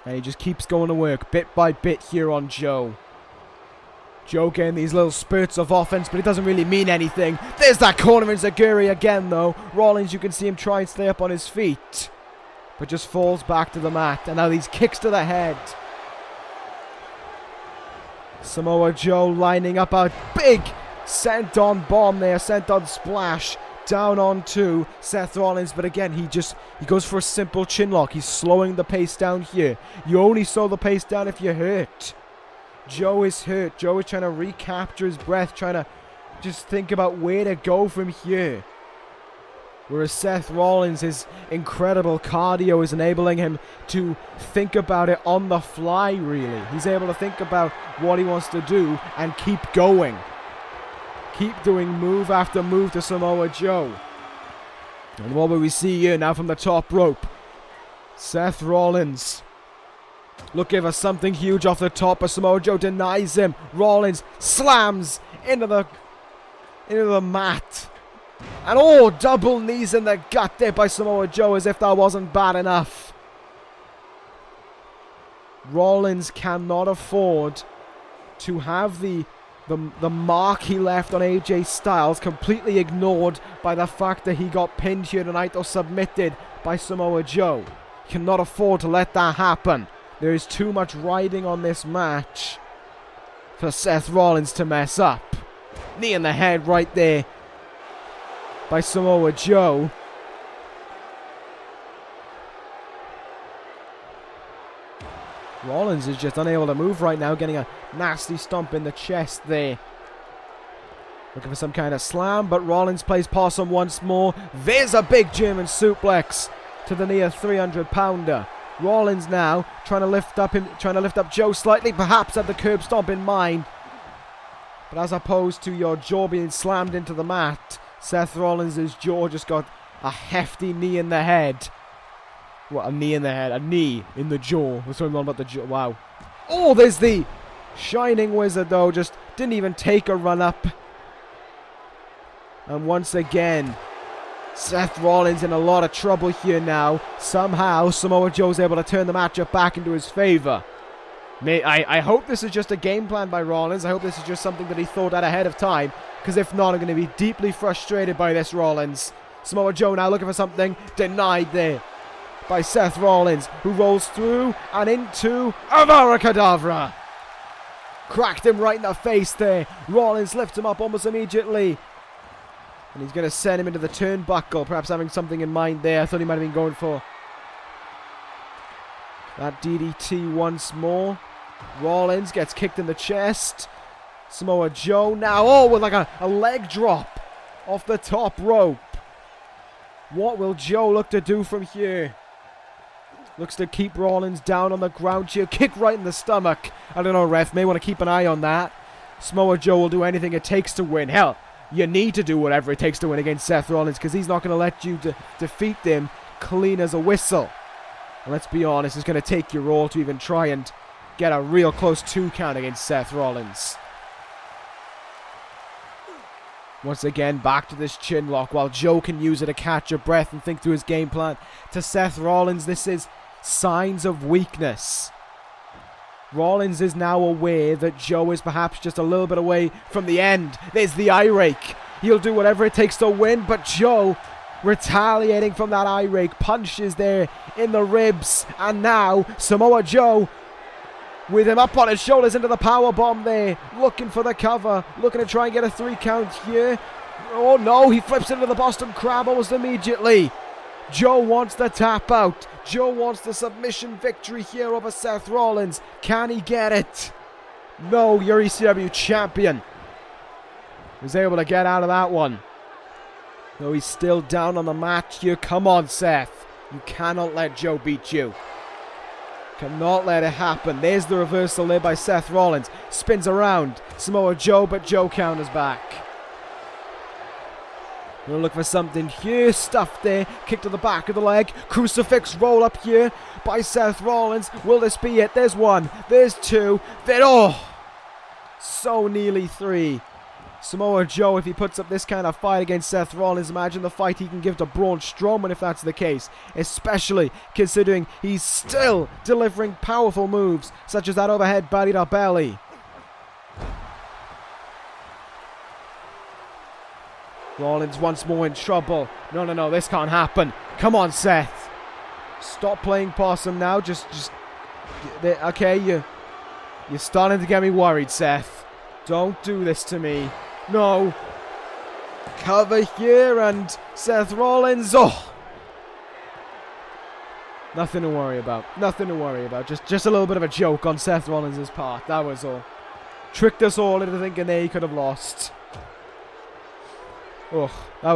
And he just keeps going to work bit by bit here on Joe. Joe getting these little spurts of offense, but it doesn't really mean anything. There's that corner in Zaguri again, though. Rollins, you can see him try and stay up on his feet, but just falls back to the mat. And now these kicks to the head. Samoa Joe lining up a big sent-on bomb there, sent-on splash down onto Seth Rollins. But again, he goes for a simple chin lock. He's slowing the pace down here. You only slow the pace down if you're hurt. Joe is hurt. Joe is trying to recapture his breath, trying to just think about where to go from here. Whereas Seth Rollins, his incredible cardio is enabling him to think about it on the fly, really. He's able to think about what he wants to do and keep going. Keep doing move after move to Samoa Joe. And what will we see here now from the top rope? Seth Rollins looking for something huge off the top, but Samoa Joe denies him. Rollins slams into the mat. And oh, double knees in the gut there by Samoa Joe, as if that wasn't bad enough. Rollins cannot afford to have the mark he left on AJ Styles completely ignored by the fact that he got pinned here tonight or submitted by Samoa Joe. He cannot afford to let that happen. There is too much riding on this match for Seth Rollins to mess up. Knee in the head right there by Samoa Joe. Rollins is just unable to move right now, getting a nasty stomp in the chest there. Looking for some kind of slam, but Rollins plays possum once more. There's a big German suplex to the near 300-pounder. Rollins now trying to lift up Joe slightly, perhaps had the curb stomp in mind. But as opposed to your jaw being slammed into the mat, Seth Rollins' jaw just got a hefty knee in the head. What, a knee in the head? A knee in the jaw. What's going on about the jaw? Wow. Oh, there's the Shining Wizard, though. Just didn't even take a run up. And once again, Seth Rollins in a lot of trouble here now. Somehow, Samoa Joe's able to turn the matchup back into his favor. I hope this is just a game plan by Rollins. I hope this is just something that he thought out ahead of time. Because if not, I'm going to be deeply frustrated by this, Rollins. Samoa Joe now looking for something. Denied there by Seth Rollins, who rolls through and into Avaracadabra. Cracked him right in the face there. Rollins lifts him up almost immediately. And he's going to send him into the turnbuckle, perhaps having something in mind there. I thought he might have been going for that DDT once more. Rollins gets kicked in the chest. Samoa Joe now, oh, with like a leg drop off the top rope. What will Joe look to do from here? Looks to keep Rollins down on the ground here. Kick right in the stomach. I don't know, ref. May want to keep an eye on that. Samoa Joe will do anything it takes to win. Hell, you need to do whatever it takes to win against Seth Rollins, because he's not going to let you defeat them clean as a whistle. And let's be honest, it's going to take your all to even try and get a real close 2 count against Seth Rollins. Once again, back to this chin lock while Joe can use it to catch a breath and think through his game plan. To Seth Rollins, this is signs of weakness. Rollins is now aware that Joe is perhaps just a little bit away from the end. There's the eye rake. He'll do whatever it takes to win, but Joe retaliating from that eye rake. Punches there in the ribs. And now Samoa Joe with him up on his shoulders into the powerbomb there. Looking for the cover. Looking to try and get a 3 count here. Oh no, he flips into the Boston Crab almost immediately. Joe wants the tap out. Joe wants the submission victory here over Seth Rollins. Can he get it? No, your ECW champion was able to get out of that one. No, he's still down on the mat here. Come on, Seth. You cannot let Joe beat you. Cannot let it happen. There's the reversal there by Seth Rollins. Spins around Samoa Joe, but Joe counters back. Gonna look for something here. Stuff there. Kick to the back of the leg. Crucifix roll up here by Seth Rollins. Will this be it? There's 1. There's 2. Then, oh! So nearly 3. Samoa Joe, if he puts up this kind of fight against Seth Rollins, imagine the fight he can give to Braun Strowman if that's the case. Especially considering he's still delivering powerful moves, such as that overhead body to belly. Rollins once more in trouble. No, this can't happen. Come on, Seth. Stop playing possum now. Okay, you're starting to get me worried, Seth. Don't do this to me. No. Cover here, and Seth Rollins. Oh. Nothing to worry about. Nothing to worry about. Just a little bit of a joke on Seth Rollins' part. That was all. Tricked us all into thinking they could have lost. Oh, that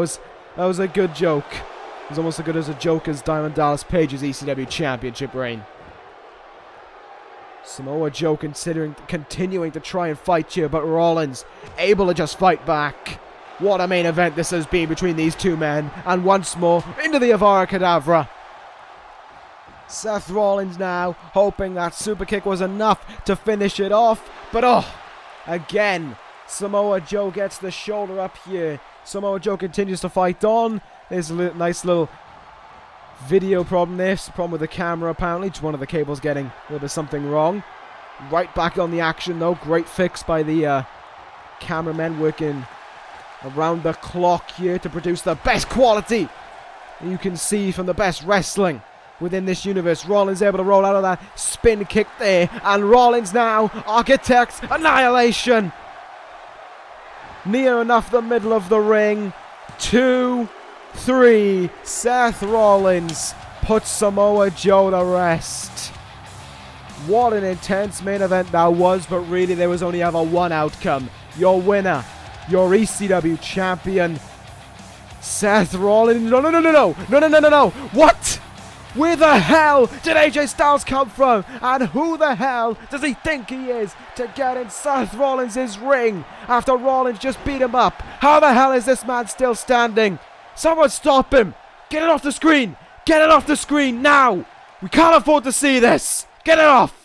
That was a good joke. It was almost as good as a joke as Diamond Dallas Page's ECW Championship reign. Samoa Joe continuing to try and fight here, but Rollins able to just fight back. What a main event this has been between these two men. And once more, into the Avara Kedavra. Seth Rollins now, hoping that super kick was enough to finish it off. But again, Samoa Joe gets the shoulder up here. Samoa Joe continues to fight on. There's a nice little video problem there. Problem with the camera apparently. Just one of the cables getting a little bit something wrong. Right back on the action though. Great fix by the cameramen working around the clock here to produce the best quality you can see from the best wrestling within this universe. Rollins able to roll out of that spin kick there. And Rollins now architects annihilation. Near enough the middle of the ring. 2, 3. Seth Rollins puts Samoa Joe to rest. What an intense main event that was, but really there was only ever one outcome. Your winner, your ECW champion, Seth Rollins. No. What? Where the hell did AJ Styles come from? And who the hell does he think he is to get in Seth Rollins' ring after Rollins just beat him up? How the hell is this man still standing? Someone stop him! Get it off the screen! Get it off the screen now! We can't afford to see this! Get it off!